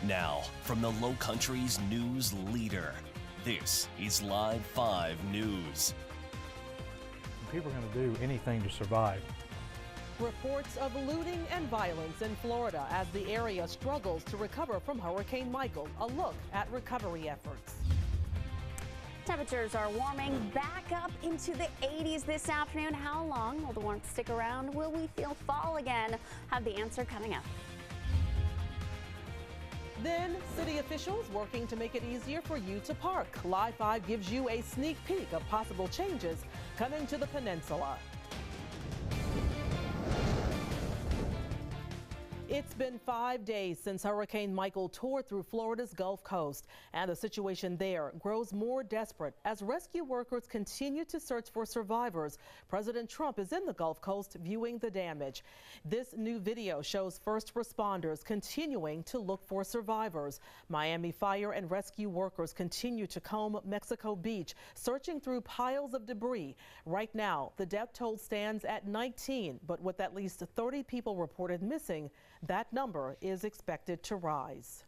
Now, from the Low Country's news leader, this is Live 5 News. People are going to do anything to survive. Reports of looting and violence in Florida as the area struggles to recover from Hurricane Michael. A look at recovery efforts. Temperatures are warming back up into the 80s this afternoon. How long will the warmth stick around? Will we feel fall again? Have the answer coming up. Then, city officials working to make it easier for you to park. Live 5 gives you a sneak peek of possible changes coming to the peninsula. It's been 5 days since Hurricane Michael tore through Florida's Gulf Coast, and the situation there grows more desperate as rescue workers continue to search for survivors. President Trump is in the Gulf Coast viewing the damage. This new video shows first responders continuing to look for survivors. Miami fire and rescue workers continue to comb Mexico Beach, searching through piles of debris. Right now, the death toll stands at 19, but with at least 30 people reported missing, that number is expected to rise.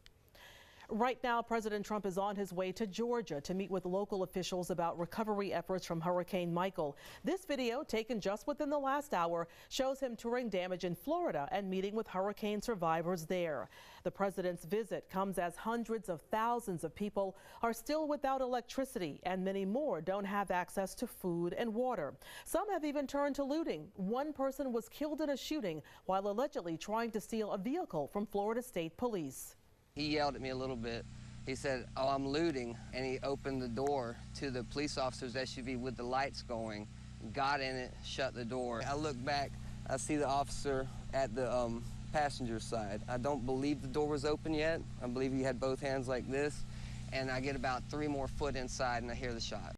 Right now, President Trump is on his way to Georgia to meet with local officials about recovery efforts from Hurricane Michael. This video, taken just within the last hour, shows him touring damage in Florida and meeting with hurricane survivors there. The president's visit comes as hundreds of thousands of people are still without electricity, and many more don't have access to food and water. Some have even turned to looting. One person was killed in a shooting while allegedly trying to steal a vehicle from Florida State Police. He yelled at me a little bit. He said, "Oh, I'm looting," and he opened the door to the police officer's SUV with the lights going, got in it, shut the door. I look back, I see the officer at the passenger side. I don't believe the door was open yet. I believe he had both hands like this, and I get about 3 more foot inside and I hear the shot.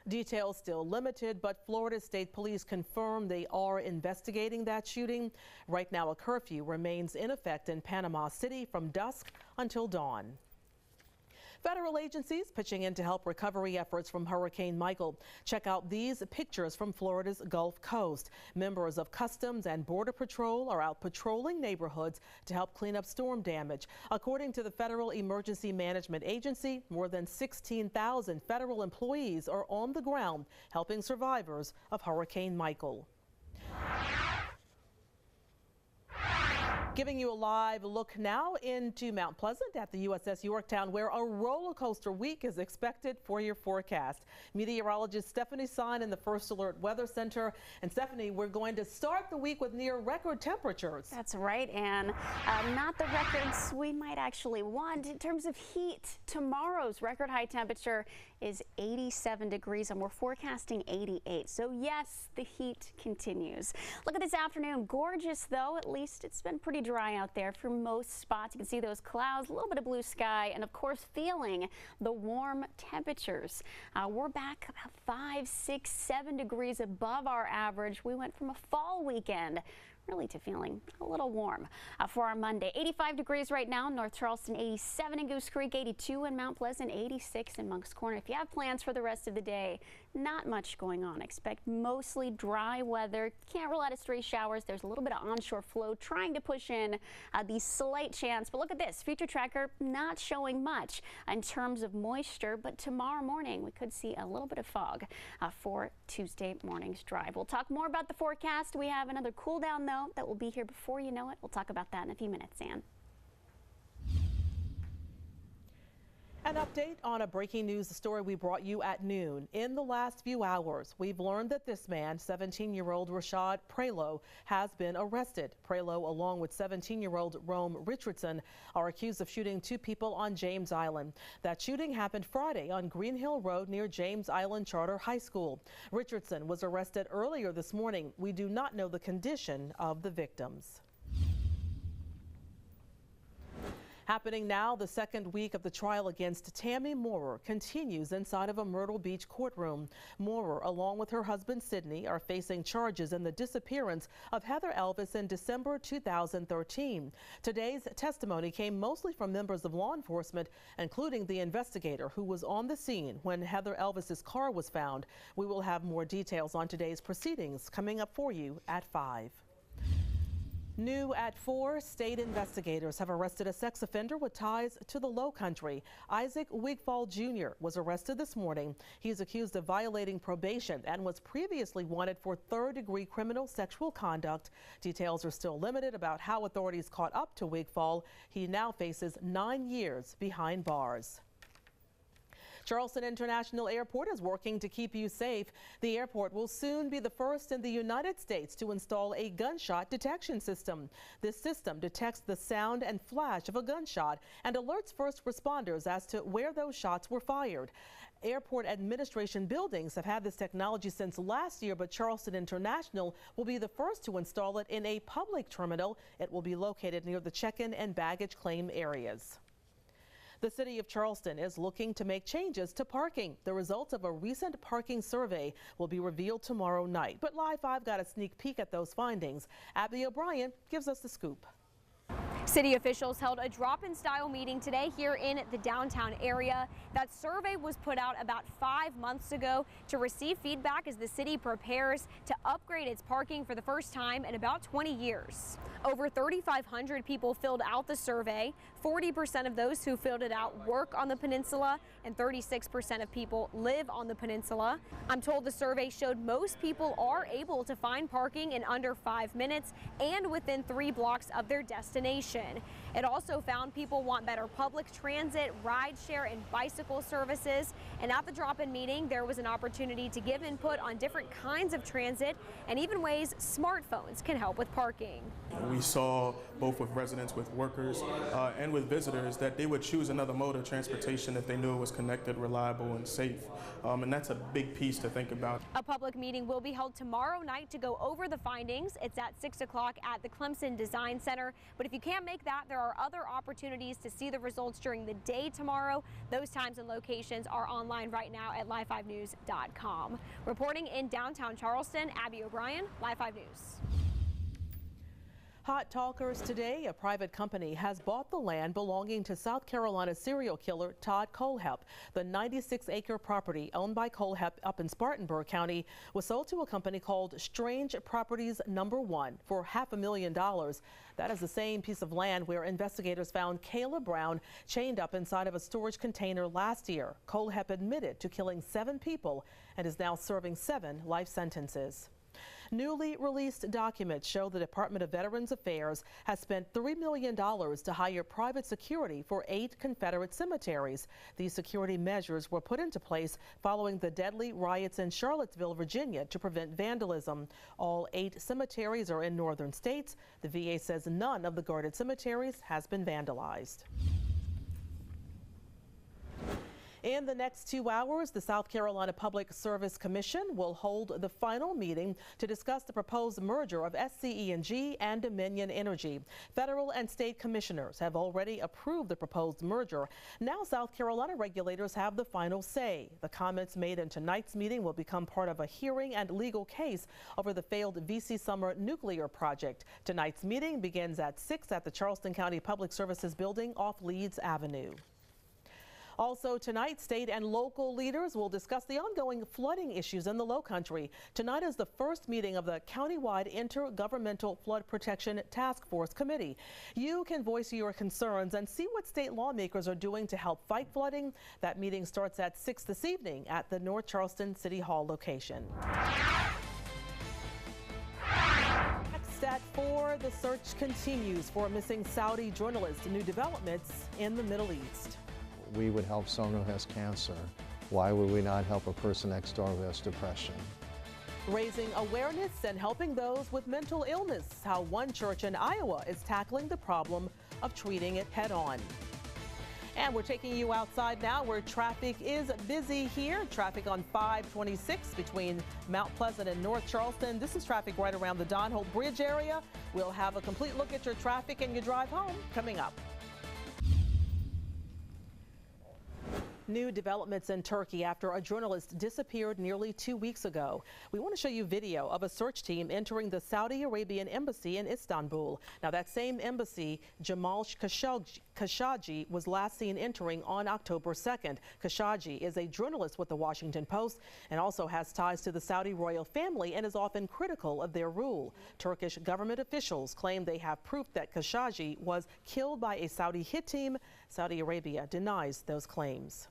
Details still limited, but Florida State Police confirm they are investigating that shooting. Right now, a curfew remains in effect in Panama City from dusk until dawn. Federal agencies pitching in to help recovery efforts from Hurricane Michael. Check out these pictures from Florida's Gulf Coast. Members of Customs and Border Patrol are out patrolling neighborhoods to help clean up storm damage. According to the Federal Emergency Management Agency, more than 16,000 federal employees are on the ground helping survivors of Hurricane Michael. Giving you a live look now into Mount Pleasant at the USS Yorktown, where a roller coaster week is expected for your forecast. Meteorologist Stephanie Sign in the First Alert Weather Center. And Stephanie, we're going to start the week with near record temperatures. That's right, Ann. Not the records we might actually want. In terms of heat, tomorrow's record high temperature is 87 degrees and we're forecasting 88. So yes, the heat continues. Look at this afternoon. Gorgeous though, at least it's been pretty dry out there for most spots. You can see those clouds, a little bit of blue sky, and of course feeling the warm temperatures. We're back about 5, 6, 7 degrees above our average. We went from a fall weekend really to feeling a little warm. For our Monday, 85 degrees right now in North Charleston, 87 in Goose Creek, 82 in Mount Pleasant, 86 in Moncks Corner. If you have plans for the rest of the day, not much going on. Expect mostly dry weather. Can't rule out a stray showers. There's a little bit of onshore flow trying to push in the slight chance. But look at this. Future tracker not showing much in terms of moisture, but tomorrow morning we could see a little bit of fog for Tuesday morning's drive. We'll talk more about the forecast. We have another cool down though that will be here before you know it. We'll talk about that in a few minutes, Ann. An update on a breaking news story we brought you at noon. In the last few hours, we've learned that this man, 17-year-old Rashad Prelo, has been arrested. Prelo, along with 17-year-old Rome Richardson, are accused of shooting 2 people on James Island. That shooting happened Friday on Green Hill Road near James Island Charter High School. Richardson was arrested earlier this morning. We do not know the condition of the victims. Happening now, the second week of the trial against Tammy Moorer continues inside of a Myrtle Beach courtroom. Moorer, along with her husband Sidney, are facing charges in the disappearance of Heather Elvis in December 2013. Today's testimony came mostly from members of law enforcement, including the investigator who was on the scene when Heather Elvis's car was found. We will have more details on today's proceedings coming up for you at 5. New at 4, state investigators have arrested a sex offender with ties to the Lowcountry. Isaac Wigfall Jr. was arrested this morning. He is accused of violating probation and was previously wanted for third-degree criminal sexual conduct. Details are still limited about how authorities caught up to Wigfall. He now faces 9 years behind bars. Charleston International Airport is working to keep you safe. The airport will soon be the first in the United States to install a gunshot detection system. This system detects the sound and flash of a gunshot and alerts first responders as to where those shots were fired. Airport administration buildings have had this technology since last year, but Charleston International will be the first to install it in a public terminal. It will be located near the check-in and baggage claim areas. The city of Charleston is looking to make changes to parking. The results of a recent parking survey will be revealed tomorrow night. But Live 5 got a sneak peek at those findings. Abby O'Brien gives us the scoop. City officials held a drop-in style meeting today here in the downtown area. That survey was put out about 5 months ago to receive feedback as the city prepares to upgrade its parking for the first time in about 20 years. Over 3,500 people filled out the survey. 40% of those who filled it out work on the peninsula, and 36% of people live on the peninsula. I'm told the survey showed most people are able to find parking in under 5 minutes and within 3 blocks of their destination. It also found people want better public transit, rideshare, and bicycle services. And at the drop-in meeting, there was an opportunity to give input on different kinds of transit and even ways smartphones can help with parking. We saw both with residents, with workers, and with visitors that they would choose another mode of transportation if they knew it was connected, reliable, and safe. And that's a big piece to think about. A public meeting will be held tomorrow night to go over the findings. It's at 6 o'clock at the Clemson Design Center. But if you can't make that, there are other opportunities to see the results during the day tomorrow. Those times and locations are online right now at live5news.com. Reporting in downtown Charleston, Abby O'Brien, Live 5 News. Hot talkers today, a private company has bought the land belonging to South Carolina serial killer Todd Kohlhepp. The 96-acre property owned by Kohlhepp up in Spartanburg County was sold to a company called Strange Properties No. 1 for $500,000. That is the same piece of land where investigators found Kayla Brown chained up inside of a storage container last year. Kohlhepp admitted to killing 7 people and is now serving 7 life sentences. Newly released documents show the Department of Veterans Affairs has spent $3 million to hire private security for 8 Confederate cemeteries. These security measures were put into place following the deadly riots in Charlottesville, Virginia, to prevent vandalism. All 8 cemeteries are in northern states. The VA says none of the guarded cemeteries has been vandalized. In the next 2 hours, the South Carolina Public Service Commission will hold the final meeting to discuss the proposed merger of SCE&G and Dominion Energy. Federal and state commissioners have already approved the proposed merger. Now South Carolina regulators have the final say. The comments made in tonight's meeting will become part of a hearing and legal case over the failed VC Summer nuclear project. Tonight's meeting begins at 6 at the Charleston County Public Services Building off Leeds Avenue. Also tonight, state and local leaders will discuss the ongoing flooding issues in the Lowcountry. Tonight is the first meeting of the countywide Intergovernmental Flood Protection Task Force Committee. You can voice your concerns and see what state lawmakers are doing to help fight flooding. That meeting starts at 6 this evening at the North Charleston City Hall location. Next at 4, the search continues for a missing Saudi journalist. New developments in the Middle East. We would help someone who has cancer. Why would we not help a person next door who has depression? Raising awareness and helping those with mental illness. How one church in Iowa is tackling the problem of treating it head on. And we're taking you outside now where traffic is busy here. Traffic on 526 between Mount Pleasant and North Charleston. This is traffic right around the Don Hope Bridge area. We'll have a complete look at your traffic and your drive home coming up. New developments in Turkey after a journalist disappeared nearly 2 weeks ago. We want to show you video of a search team entering the Saudi Arabian embassy in Istanbul. Now, that same embassy, Jamal Khashoggi was last seen entering on October 2nd. Khashoggi is a journalist with the Washington Post and also has ties to the Saudi royal family and is often critical of their rule. Turkish government officials claim they have proof that Khashoggi was killed by a Saudi hit team. Saudi Arabia denies those claims.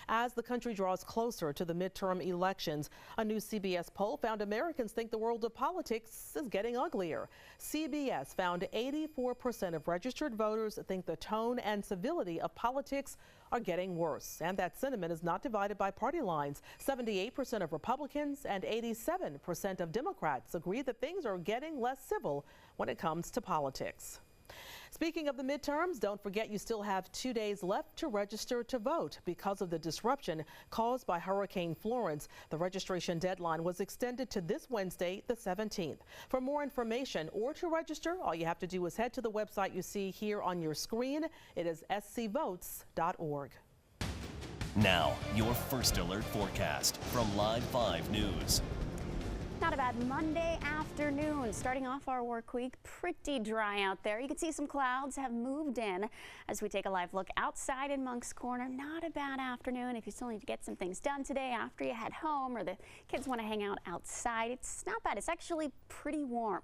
As the country draws closer to the midterm elections, a new CBS poll found Americans think the world of politics is getting uglier. CBS found 84% of registered voters think the tone and civility of politics are getting worse, and that sentiment is not divided by party lines. 78% of Republicans and 87% of Democrats agree that things are getting less civil when it comes to politics. Speaking of the midterms, don't forget you still have 2 days left to register to vote. Because of the disruption caused by Hurricane Florence, the registration deadline was extended to this Wednesday, the 17th. For more information or to register, all you have to do is head to the website you see here on your screen. It is scvotes.org. Now, your first alert forecast from Live 5 News. Not a bad Monday afternoon. Starting off our work week, pretty dry out there. You can see some clouds have moved in as we take a live look outside in Moncks Corner. Not a bad afternoon if you still need to get some things done today after you head home or the kids want to hang out outside. It's not bad. It's actually pretty warm.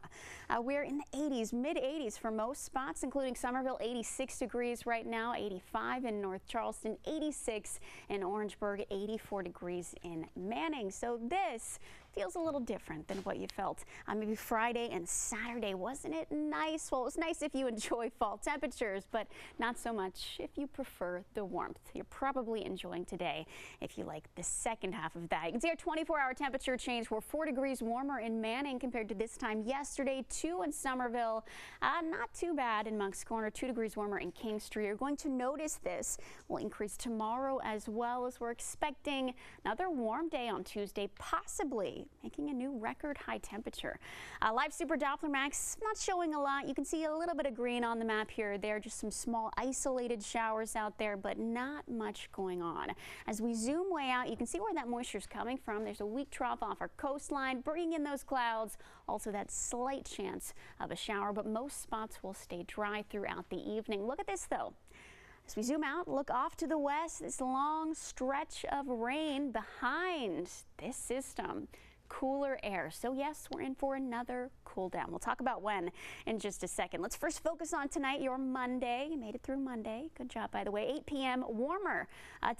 We're in the 80s, mid 80s for most spots, including Somerville, 86 degrees right now, 85 in North Charleston, 86 in Orangeburg, 84 degrees in Manning. So this feels a little different than what you felt on maybe Friday and Saturday. Wasn't it nice? Well, it was nice if you enjoy fall temperatures, but not so much if you prefer the warmth. You're probably enjoying today if you like the second half of that. You can see our 24-hour temperature change. We're 4 degrees warmer in Manning compared to this time yesterday, 2 in Somerville. Not too bad in Moncks Corner, 2 degrees warmer in Kingstree. You're going to notice this will increase tomorrow as well, as we're expecting another warm day on Tuesday, possibly making a new record high temperature. Live Super Doppler Max not showing a lot. You can see a little bit of green on the map here or there, just some small isolated showers out there, but not much going on. As we zoom way out, you can see where that moisture is coming from. There's a weak trough off our coastline, bringing in those clouds. Also that slight chance of a shower, but most spots will stay dry throughout the evening. Look at this though. As we zoom out, look off to the west, this long stretch of rain behind this system. Cooler air. So yes, we're in for another cool down. We'll talk about when in just a second. Let's first focus on tonight, your Monday. You made it through Monday. Good job, by the way. 8 p.m. warmer.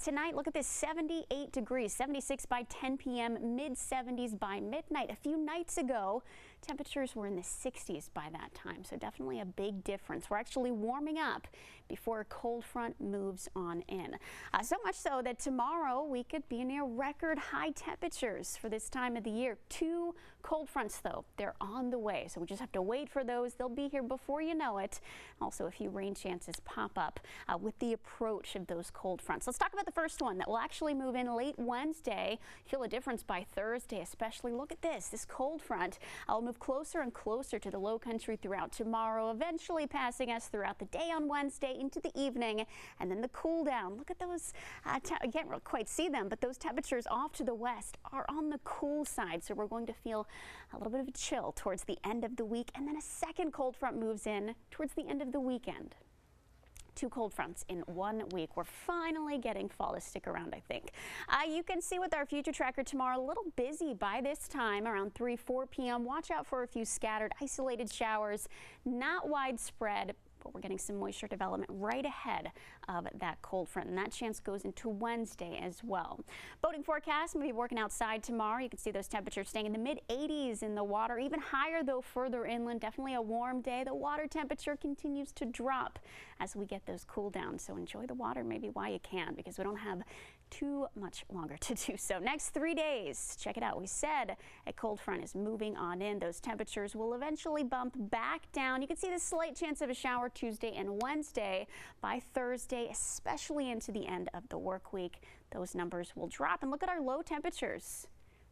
Tonight, look at this, 78 degrees, 76 by 10 p.m., mid 70s by midnight. A few nights ago, temperatures were in the 60s by that time, so definitely a big difference. We're actually warming up before a cold front moves on in. So much so that tomorrow we could be near record high temperatures for this time of the year. 2 cold fronts, though, they're on the way, so we just have to wait for those. They'll be here before you know it. Also, a few rain chances pop up with the approach of those cold fronts. Let's talk about the first one that will actually move in late Wednesday. Feel a difference by Thursday, especially. Look at this cold front will move closer and closer to the low country throughout tomorrow, eventually passing us throughout the day on Wednesday into the evening, and then the cool down. Look at those, I can't quite see them, but those temperatures off to the west are on the cool side, so we're going to feel a little bit of a chill towards the end of the week, and then a second cold front moves in towards the end of the weekend. 2 cold fronts in 1 week. We're finally getting fall to stick around, I think. You can see with our future tracker tomorrow, a little busy by this time, around 3-4 p.m. Watch out for a few scattered, isolated showers, not widespread, but we're getting some moisture development right ahead of that cold front, and that chance goes into Wednesday as well. Boating forecast, maybe working outside tomorrow. You can see those temperatures staying in the mid 80s in the water, even higher though further inland. Definitely a warm day. The water temperature continues to drop as we get those cool downs, so enjoy the water maybe while you can, because we don't have too much longer to do so. Next 3 days, check it out. We said a cold front is moving on in. Those temperatures will eventually bump back down. You can see the slight chance of a shower Tuesday and Wednesday. By Thursday, especially into the end of the work week, those numbers will drop. And look at our low temperatures.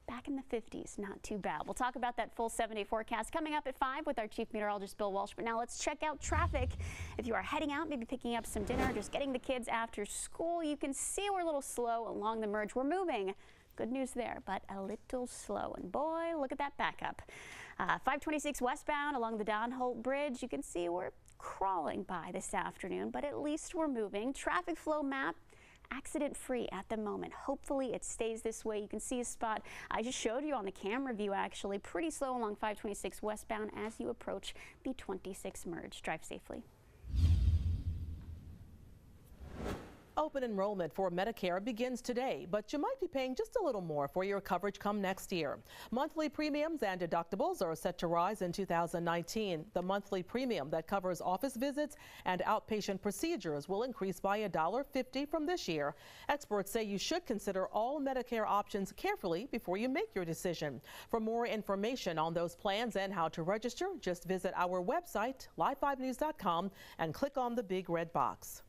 back in the 50s. Not too bad. We'll talk about that full 7-day forecast coming up at 5 with our Chief Meteorologist Bill Walsh. But now let's check out traffic. If you are heading out, maybe picking up some dinner, just getting the kids after school, you can see we're a little slow along the merge. We're moving. Good news there, but a little slow. And boy, look at that backup. 526 westbound along the Don Holt Bridge. You can see we're crawling by this afternoon, but at least we're moving. Traffic flow map accident-free at the moment. Hopefully it stays this way. You can see a spot I just showed you on the camera view, actually pretty slow along 526 westbound as you approach the 26 merge. Drive safely. Open enrollment for Medicare begins today, but you might be paying just a little more for your coverage come next year. Monthly premiums and deductibles are set to rise in 2019. The monthly premium that covers office visits and outpatient procedures will increase by $1.50 from this year. Experts say you should consider all Medicare options carefully before you make your decision. For more information on those plans and how to register, just visit our website, live5news.com, and click on the big red box.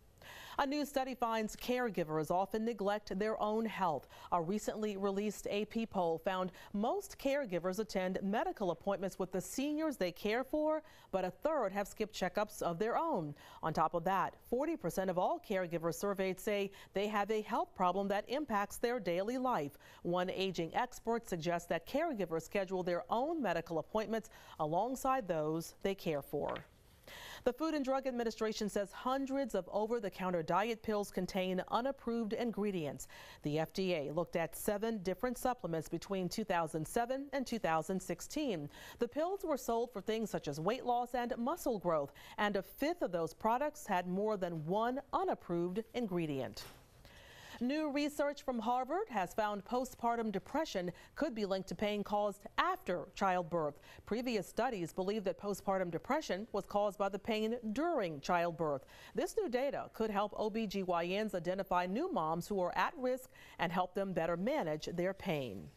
A new study finds caregivers often neglect their own health. A recently released AP poll found most caregivers attend medical appointments with the seniors they care for, but a third have skipped checkups of their own. On top of that, 40% of all caregivers surveyed say they have a health problem that impacts their daily life. One aging expert suggests that caregivers schedule their own medical appointments alongside those they care for. The Food and Drug Administration says hundreds of over-the-counter diet pills contain unapproved ingredients. The FDA looked at 7 different supplements between 2007 and 2016. The pills were sold for things such as weight loss and muscle growth, and a fifth of those products had more than one unapproved ingredient. New research from Harvard has found postpartum depression could be linked to pain caused after childbirth. Previous studies believe that postpartum depression was caused by the pain during childbirth. This new data could help OBGYNs identify new moms who are at risk and help them better manage their pain.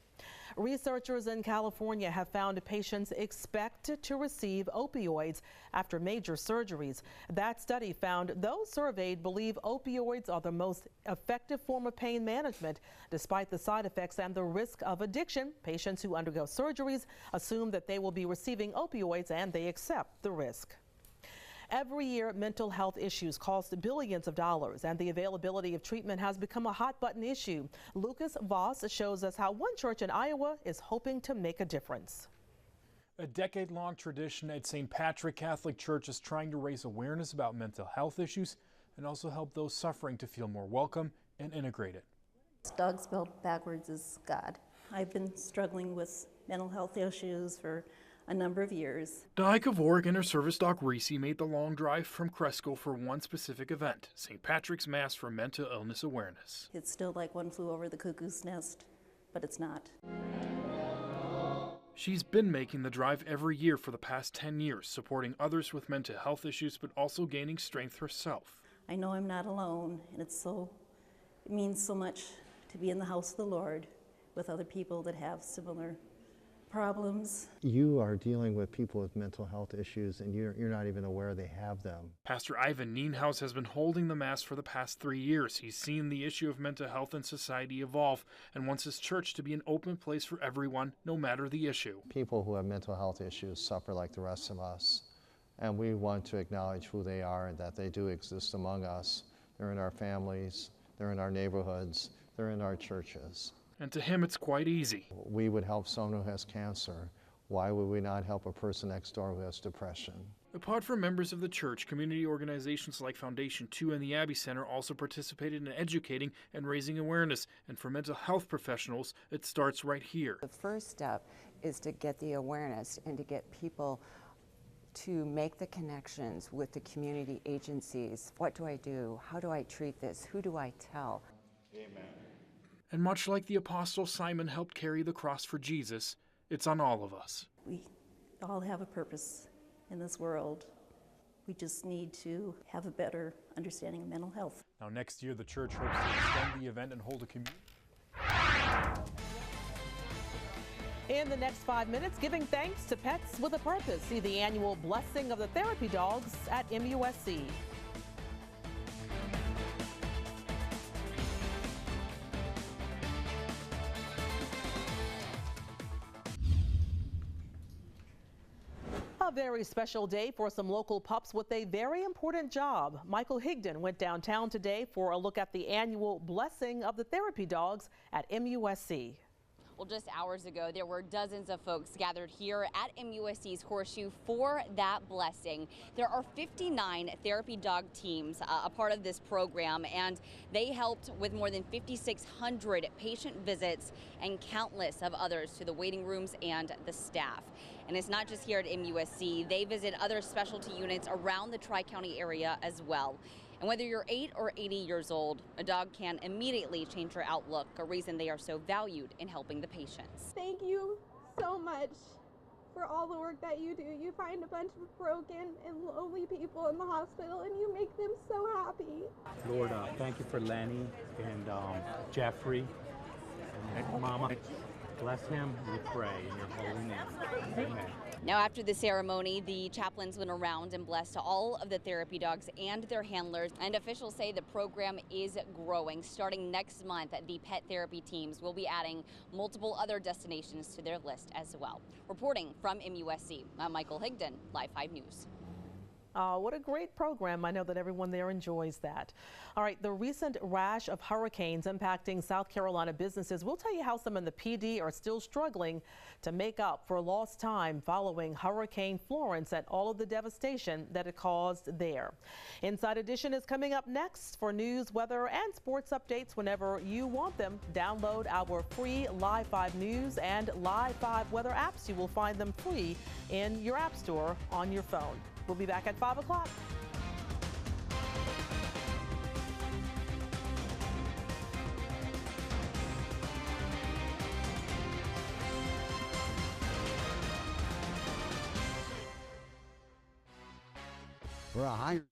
Researchers in California have found patients expect to receive opioids after major surgeries. That study found those surveyed believe opioids are the most effective form of pain management. Despite the side effects and the risk of addiction, patients who undergo surgeries assume that they will be receiving opioids and they accept the risk. Every year, mental health issues cost billions of dollars, and the availability of treatment has become a hot-button issue. Lucas Voss shows us how one church in Iowa is hoping to make a difference. A decade-long tradition at St. Patrick Catholic Church is trying to raise awareness about mental health issues and also help those suffering to feel more welcome and integrated. Dog spelled backwards is God. I've been struggling with mental health issues for a number of years. Di Kavorik and her service dog Reese made the long drive from Cresco for one specific event, St. Patrick's Mass for Mental Illness Awareness. It's still like one flew over the cuckoo's nest, but it's not. She's been making the drive every year for the past 10 years, supporting others with mental health issues, but also gaining strength herself. I know I'm not alone, and it means so much to be in the house of the Lord with other people that have similar problems. You are dealing with people with mental health issues and you're not even aware they have them. Pastor Ivan Nienhaus has been holding the Mass for the past 3 years. He's seen the issue of mental health in society evolve and wants his church to be an open place for everyone, no matter the issue. People who have mental health issues suffer like the rest of us, and we want to acknowledge who they are and that they do exist among us. They're in our families, they're in our neighborhoods, they're in our churches. And to him, it's quite easy. We would help someone who has cancer. Why would we not help a person next door who has depression? Apart from members of the church, community organizations like Foundation 2 and the Abbey Center also participated in educating and raising awareness. And for mental health professionals, it starts right here. The first step is to get the awareness and to get people to make the connections with the community agencies. What do I do? How do I treat this? Who do I tell? Amen. And much like the Apostle Simon helped carry the cross for Jesus, it's on all of us. We all have a purpose in this world. We just need to have a better understanding of mental health. Now next year, the church hopes to extend the event and hold a community. In the next 5 minutes, giving thanks to Pets with a Purpose. See the annual Blessing of the Therapy Dogs at MUSC. very special day for some local pups with a very important job. Michael Higdon went downtown today for a look at the annual blessing of the therapy dogs at MUSC. Well, just hours ago, there were dozens of folks gathered here at MUSC's Horseshoe for that blessing. There are 59 therapy dog teams a part of this program, and they helped with more than 5,600 patient visits and countless of others to the waiting rooms and the staff. And it's not just here at MUSC. They visit other specialty units around the Tri-County area as well. And whether you're 8 or 80 years old, a dog can immediately change your outlook, a reason they are so valued in helping the patients. Thank you so much for all the work that you do. You find a bunch of broken and lonely people in the hospital and you make them so happy. Lord, thank you for Lenny and Jeffrey and Mama. Bless him, we pray in your holy name. Amen. Now, after the ceremony, the chaplains went around and blessed all of the therapy dogs and their handlers. And officials say the program is growing. Starting next month, the pet therapy teams will be adding multiple other destinations to their list as well. Reporting from MUSC, I'm Michael Higdon, Live 5 News. What a great program. I know that everyone there enjoys that. All right, the recent rash of hurricanes impacting South Carolina businesses. We'll tell you how some in the PD are still struggling to make up for lost time following Hurricane Florence and all of the devastation that it caused there. Inside Edition is coming up next. For news, weather, and sports updates whenever you want them. Download our free Live 5 News and Live 5 weather apps. You will find them free in your app store on your phone. We'll be back at 5 o'clock. For a higher